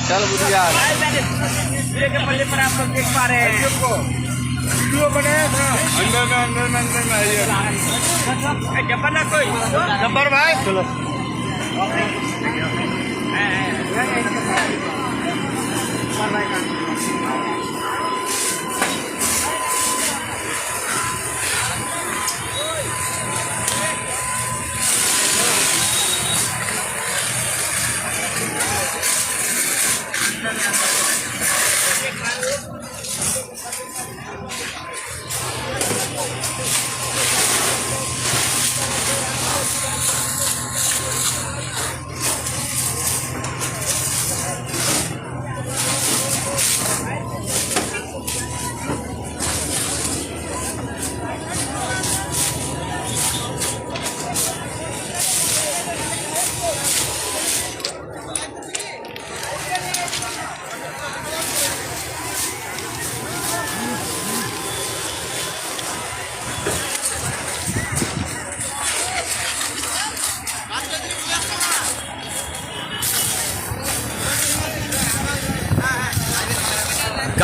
चल बुधिया के पल्ले पर आप लोग देख पा रहे हैं वीडियो बनाया था अंदर में आइए जब्बर ना कोई जब्बर भाई चलो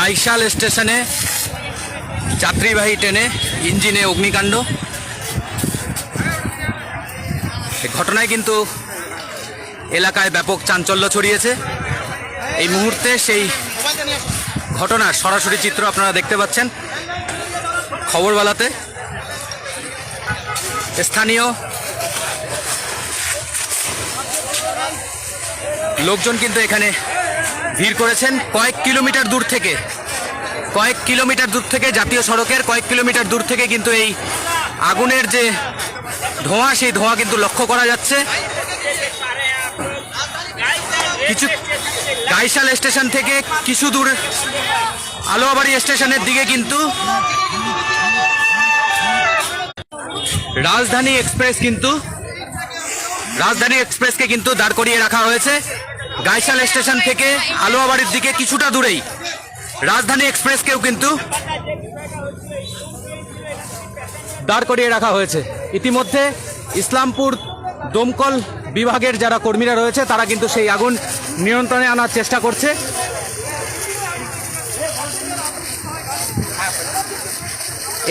গাইশাল স্টেশনে যাত্রীবাহী ট্রেনে ইঞ্জিনে অগ্নিকাণ্ড। এই ঘটনায় কিন্তু এলাকায় ব্যাপক চাঞ্চল্য ছড়িয়েছে। এই মুহূর্তে সেই ঘটনার সরাসরি চিত্র আপনারা দেখতে পাচ্ছেন খবরবালাতে। স্থানীয় লোকজন কিন্তু এখানে ভিড় করেছেন কয়েক কিলোমিটার দূর থেকে জাতীয় সড়কের কয়েক কিলোমিটার দূর থেকে কিন্তু এই আগুনের যে ধোঁয়া, সেই ধোঁয়া কিন্তু লক্ষ্য করা যাচ্ছে। কিছু গাইশাল স্টেশন থেকে কিছু দূর আলোয়াবাড়ি স্টেশনের দিকে কিন্তু রাজধানী এক্সপ্রেসকে কিন্তু দাঁড় করিয়ে রাখা হয়েছে। গাইশাল স্টেশন থেকে আলোয়াবাড়ির দিকে কিছুটা দূরেই রাজধানী এক্সপ্রেসকেও কিন্তু দাঁড় করিয়ে রাখা হয়েছে। ইতিমধ্যে ইসলামপুর দমকল বিভাগের যারা কর্মীরা রয়েছে তারা কিন্তু সেই আগুন নিয়ন্ত্রণে আনার চেষ্টা করছে।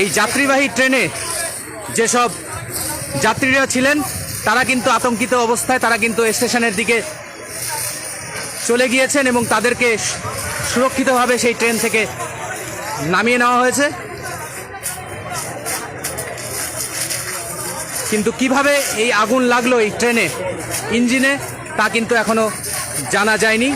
এই যাত্রীবাহী ট্রেনে যেসব যাত্রীরা ছিলেন তারা কিন্তু আতঙ্কিত অবস্থায় তারা কিন্তু স্টেশনের দিকে চলে গিয়েছেন এবং তাদেরকে সুরক্ষিতভাবে সেই ট্রেন থেকে নামিয়ে নেওয়া হয়েছে। কিন্তু কিভাবে এই আগুন লাগলো এই ট্রেনে ইঞ্জিনে তা কিন্তু এখনো জানা যায়নি।